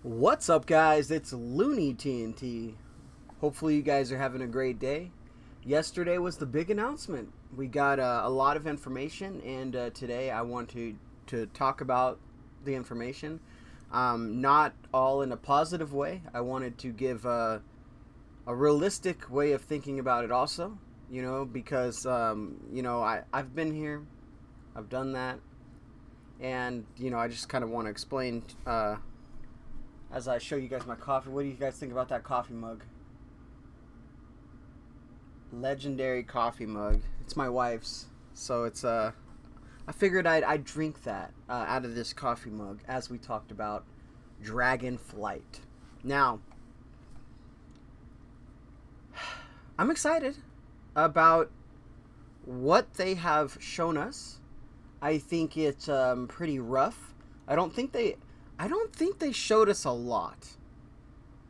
What's up, guys? It's Looney TNT. Hopefully, you guys are having a great day. Yesterday was the big announcement. We got a lot of information, and today I want to talk about the information. Not all in a positive way. I wanted to give a realistic way of thinking about it, also. Because I've been here, I've done that, and I just kind of want to explain. As I show you guys my coffee. What do you guys think about that coffee mug? Legendary coffee mug. It's my wife's, so it's I figured I'd drink that out of this coffee mug as we talked about Dragonflight. Now, I'm excited about what they have shown us. I think it's pretty rough. I don't think they showed us a lot.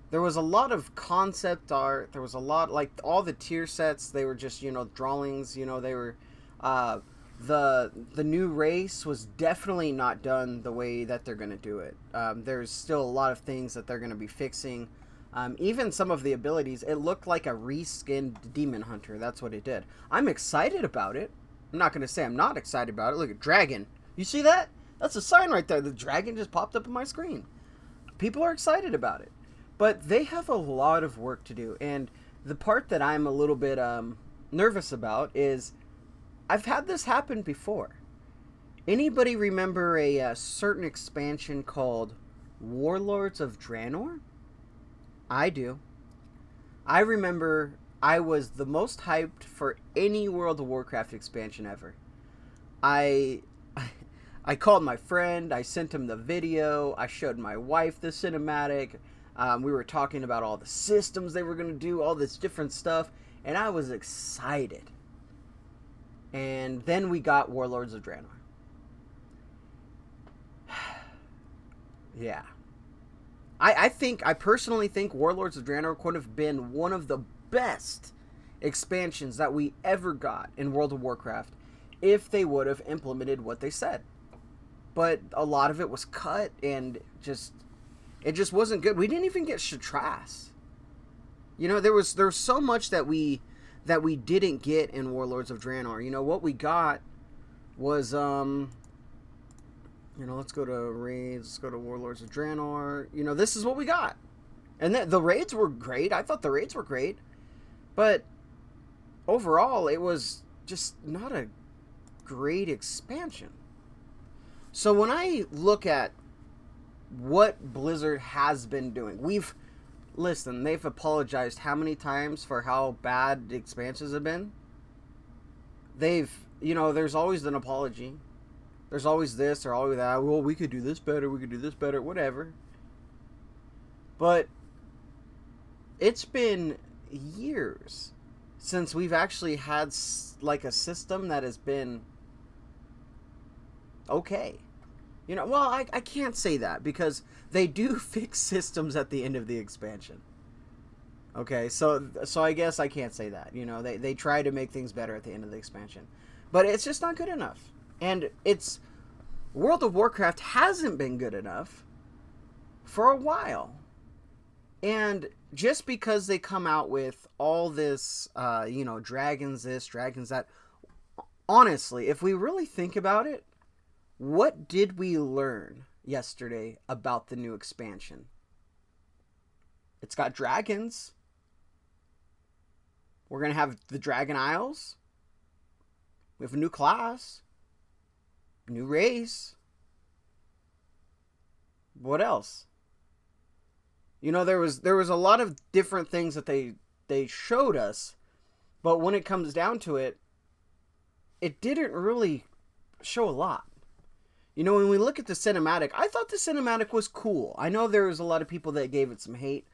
There was a lot of concept art. There was a lot, like all the tier sets. They were just drawings. They were the new race was definitely not done the way that they're gonna do it. There's still a lot of things that they're gonna be fixing. Even some of the abilities, it looked like a reskinned Demon Hunter. That's what it did. I'm excited about it. I'm not gonna say I'm not excited about it. Look at Dragon. You see that? That's a sign right there. The dragon just popped up on my screen. People are excited about it. But they have a lot of work to do. And the part that I'm a little bit nervous about is I've had this happen before. Anybody remember a certain expansion called Warlords of Draenor? I do. I remember I was the most hyped for any World of Warcraft expansion ever. I I called my friend, I sent him the video, I showed my wife the cinematic. We were talking about all the systems they were going to do, all this different stuff, and I was excited. And then we got Warlords of Draenor. Yeah. I personally think Warlords of Draenor could have been one of the best expansions that we ever got in World of Warcraft if they would have implemented what they said. But a lot of it was cut, and it just wasn't good. We didn't even get Shatras. There was so much that we didn't get in Warlords of Draenor. What we got was let's go to raids, let's go to Warlords of Draenor. This is what we got. And the raids were great. I thought the raids were great. But overall, it was just not a great expansion. So when I look at what Blizzard has been doing, they've apologized how many times for how bad the expansions have been? There's always an apology. There's always this or always that. Well, we could do this better, whatever. But it's been years since we've actually had like a system that has been okay. I can't say that because they do fix systems at the end of the expansion. Okay, so I guess I can't say that. They try to make things better at the end of the expansion. But it's just not good enough. And World of Warcraft hasn't been good enough for a while. And just because they come out with all this, dragons this, dragons that, honestly, if we really think about it, what did we learn yesterday about the new expansion? It's got dragons. We're going to have the Dragon Isles. We have a new class. New race. What else? There was a lot of different things that they showed us, but when it comes down to it, it didn't really show a lot. When we look at the cinematic, I thought the cinematic was cool. I know there was a lot of people that gave it some hate.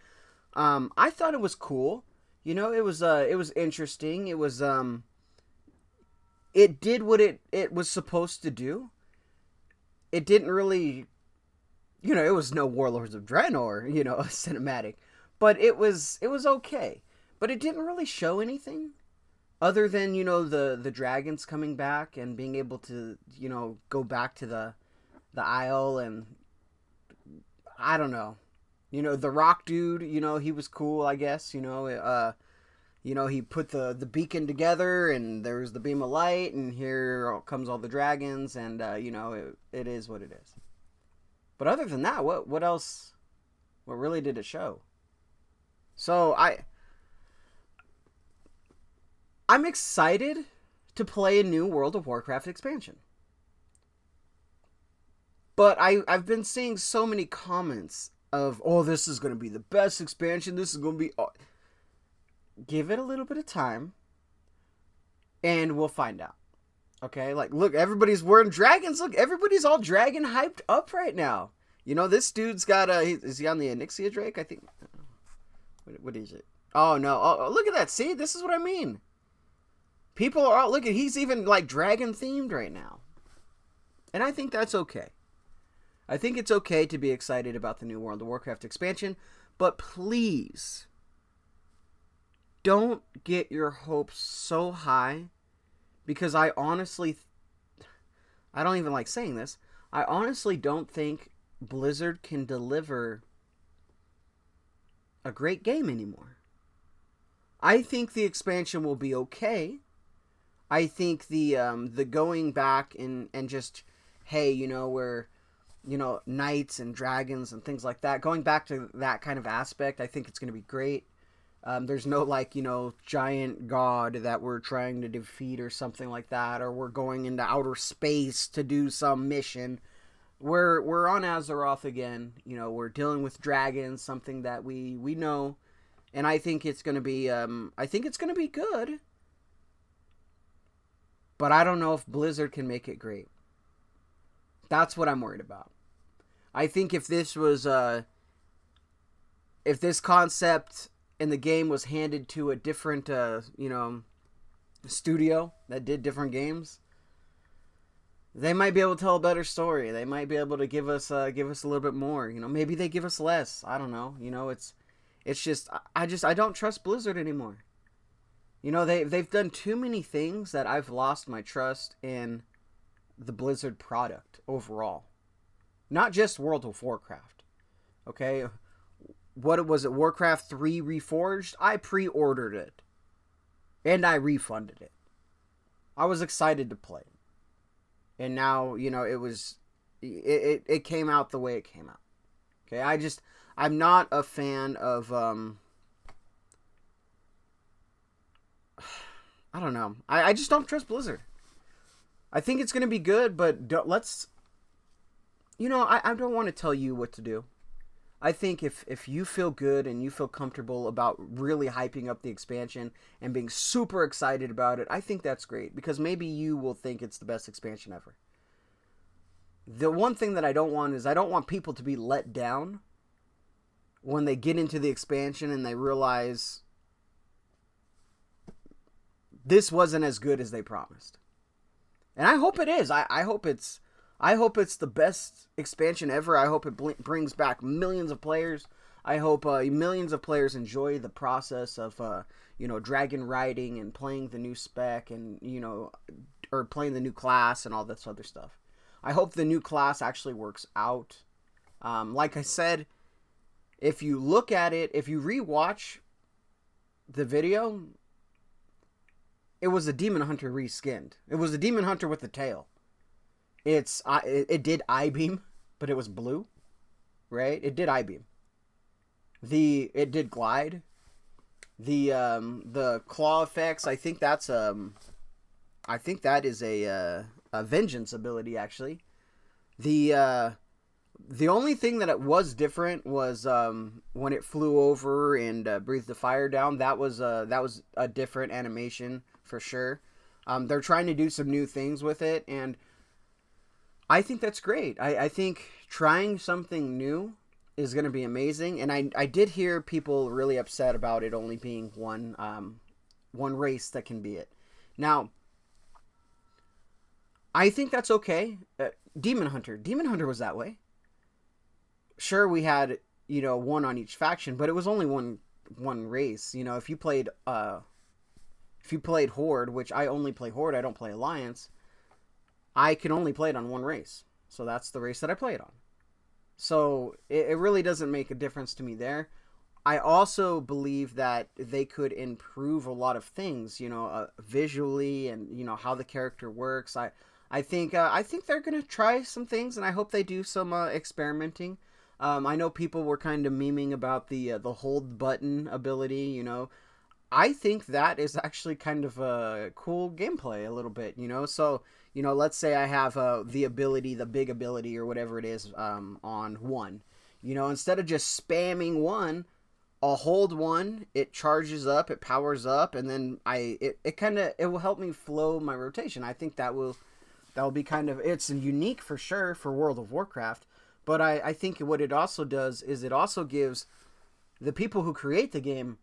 I thought it was cool. It was interesting. It was it did what it was supposed to do. It didn't really, it was no Warlords of Draenor, a cinematic, but it was okay. But it didn't really show anything. Other than, the dragons coming back and being able to, go back to the Isle, and I don't know. You know, the rock dude, you know, he was cool, I guess. You know, he put the beacon together, and there's the beam of light, and here comes all the dragons, and you know, it is what it is. But other than that, what else? What really did it show? So I'm excited to play a new World of Warcraft expansion. But I've been seeing so many comments of, oh, this is going to be the best expansion. This is going to be. Give it a little bit of time, and we'll find out. Okay? Like, look, everybody's wearing dragons. Look, everybody's all dragon hyped up right now. You know, this dude's got a. Is he on the Onyxia Drake? I think. What is it? Oh, no. Oh, look at that. See? This is what I mean. People are all. Look at. He's even, like, dragon themed right now. And I think that's okay. I think it's okay to be excited about the new World of Warcraft expansion, but please don't get your hopes so high, because I don't even like saying this, I honestly don't think Blizzard can deliver a great game anymore. I think the expansion will be okay. I think the going back and just, hey, you know, we're, you know, knights and dragons and things like that, going back to that kind of aspect, I think it's going to be great. There's no, like, you know, giant god that we're trying to defeat or something like that, or we're going into outer space to do some mission. We're on Azeroth again. You know, we're dealing with dragons, something that we know, and I think it's going to be good. But I don't know if Blizzard can make it great. That's what I'm worried about. I think if this was if this concept in the game was handed to a different you know, studio that did different games, they might be able to tell a better story. They might be able to give us a little bit more. You know, maybe they give us less. I don't know. You know, it's just I don't trust Blizzard anymore. You know, they've done too many things that I've lost my trust in the Blizzard product overall. Not just World of Warcraft. Okay? What was it? Warcraft 3 Reforged? I pre-ordered it. And I refunded it. I was excited to play it. And now, you know, it came out the way it came out. Okay? I'm not a fan of I don't know. I just don't trust Blizzard. I think it's going to be good, but let's... You know, I don't want to tell you what to do. I think if you feel good and you feel comfortable about really hyping up the expansion and being super excited about it, I think that's great, because maybe you will think it's the best expansion ever. The one thing that I don't want is I don't want people to be let down when they get into the expansion and they realize this wasn't as good as they promised. And I hope it is. I hope it's the best expansion ever. I hope it brings back millions of players. I hope millions of players enjoy the process of you know, dragon riding and playing the new spec, and, you know, or playing the new class and all this other stuff. I hope the new class actually works out. Like I said, if you look at it, if you rewatch the video, it was a demon hunter reskinned. It was a demon hunter with the tail. It did I-beam, but it was blue, right? It did I-beam. It did glide. The claw effects, I think that is a vengeance ability, actually. The only thing that it was different was when it flew over and breathed the fire down. That was a different animation for sure. They're trying to do some new things with it, and I think that's great. I think trying something new is going to be amazing. And I did hear people really upset about it only being one race that can be it. Now, I think that's okay. Demon Hunter was that way. Sure, we had, you know, one on each faction, but it was only one race. You know, if you played Horde, which I only play Horde, I don't play Alliance, I can only play it on one race. So that's the race that I play it on. So it really doesn't make a difference to me there. I also believe that they could improve a lot of things, visually, and how the character works. I think they're gonna try some things, and I hope they do some experimenting. I know people were kind of memeing about the hold button ability. I think that is actually kind of a cool gameplay a little bit. So let's say I have the ability, the big ability or whatever it is, on one. Instead of just spamming one, I'll hold one, it charges up, it powers up, and then it will help me flow my rotation. I think that will be kind of, it's unique for sure for World of Warcraft, but I think what it also does is it also gives the people who create the game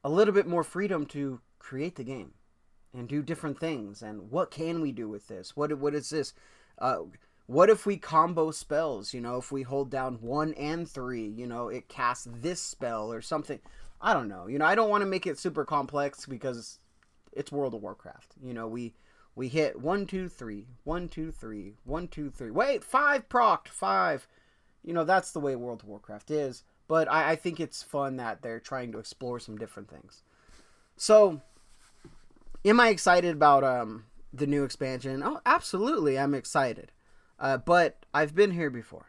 a little bit more freedom to create the game and do different things. And what can we do with this? What is this? What if we combo spells? If we hold down 1 and 3, it casts this spell or something. I don't know. I don't want to make it super complex because it's World of Warcraft. We hit 1, 2, 3, 1, 2, 3, 1, 2, 3. Wait, 5 procced, 5. That's the way World of Warcraft is. But I think it's fun that they're trying to explore some different things. So, am I excited about the new expansion? Oh, absolutely, I'm excited. But I've been here before.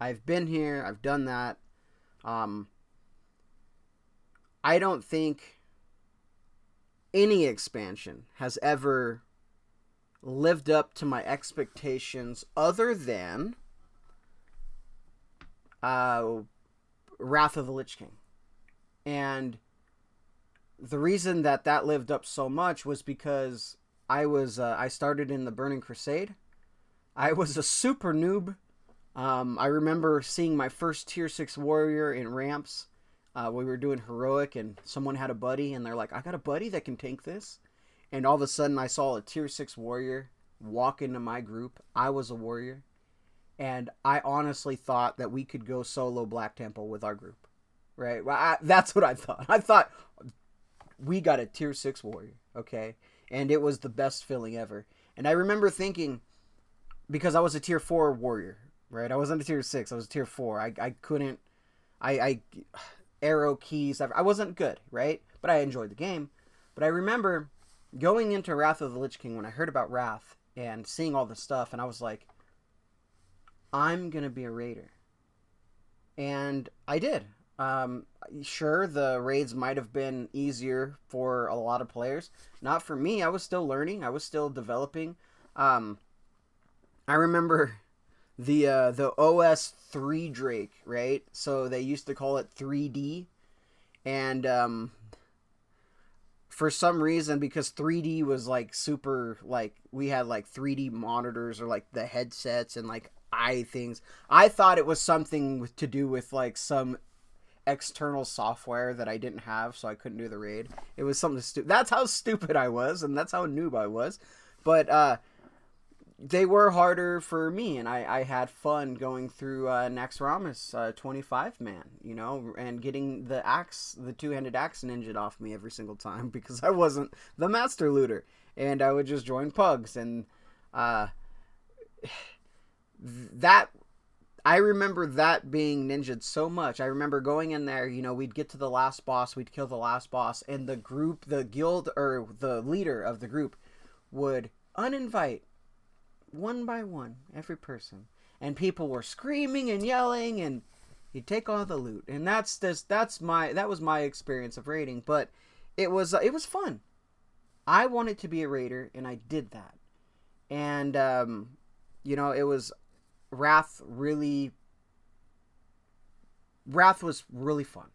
I've been here. I've done that. I don't think any expansion has ever lived up to my expectations other than Wrath of the Lich King. And the reason that lived up so much was because I started in the Burning Crusade. I was a super noob. I remember seeing my first tier 6 warrior in ramps. We were doing heroic and someone had a buddy and they're like, I got a buddy that can tank this. And all of a sudden I saw a tier 6 warrior walk into my group. I was a warrior. And I honestly thought that we could go solo Black Temple with our group. Right? That's what I thought. I thought we got a tier 6 warrior. Okay? And it was the best feeling ever. And I remember thinking, because I was a tier 4 warrior, right? I wasn't a tier 6. I was a tier 4. I couldn't... arrow keys. I wasn't good, right? But I enjoyed the game. But I remember going into Wrath of the Lich King when I heard about Wrath and seeing all the stuff, and I was like, I'm going to be a raider. And I did. Sure, the raids might have been easier for a lot of players. Not for me. I was still learning. I was still developing. I remember the OS 3 Drake, right? So they used to call it 3D. And for some reason, because 3D was like super, like we had like 3D monitors or like the headsets and like eye things. I thought it was something to do with like some external software that I didn't have, so I couldn't do the raid. It was something stupid. That's how stupid I was, and that's how noob I was. But they were harder for me, and I had fun going through Naxxramas 25 man, and getting the axe, the two-handed axe ninja off me every single time because I wasn't the master looter, and I would just join pugs, and that I remember that being ninja'd so much. I remember going in there, we'd get to the last boss, we'd kill the last boss, and the group, the guild, or the leader of the group would uninvite one by one every person, and people were screaming and yelling, and you take all the loot, and that was my experience of raiding. But it was fun. I wanted to be a raider, and I did that. And it was Wrath was really fun,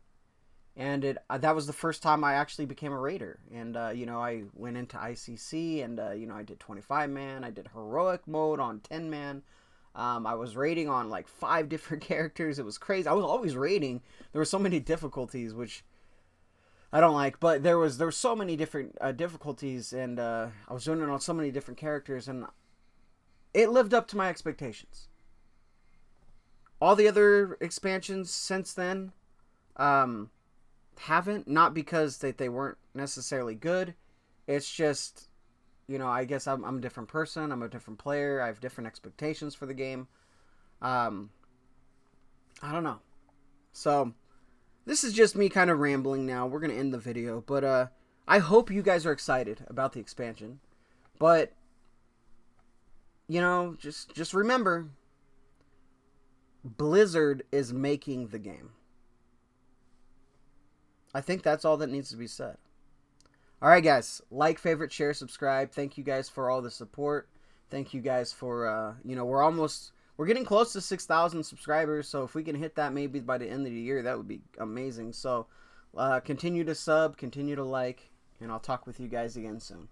and that was the first time I actually became a raider. And I went into ICC, and I did 25 man. I did heroic mode on 10 man. I was raiding on like 5 different characters. It was crazy. I was always raiding. There were so many difficulties, which I don't like, but there were so many different difficulties, and I was doing it on so many different characters, and it lived up to my expectations. All the other expansions since then haven't, not because they weren't necessarily good. It's just, I guess I'm a different person. I'm a different player. I have different expectations for the game. I don't know. So, this is just me kind of rambling now. We're going to end the video. But I hope you guys are excited about the expansion. But, you know, just remember, Blizzard is making the game. I think that's all that needs to be said. Alright, guys. Like, favorite, share, subscribe. Thank you guys for all the support. Thank you guys for, you know, we're getting close to 6,000 subscribers, so if we can hit that maybe by the end of the year, that would be amazing. So, continue to sub, continue to like, and I'll talk with you guys again soon.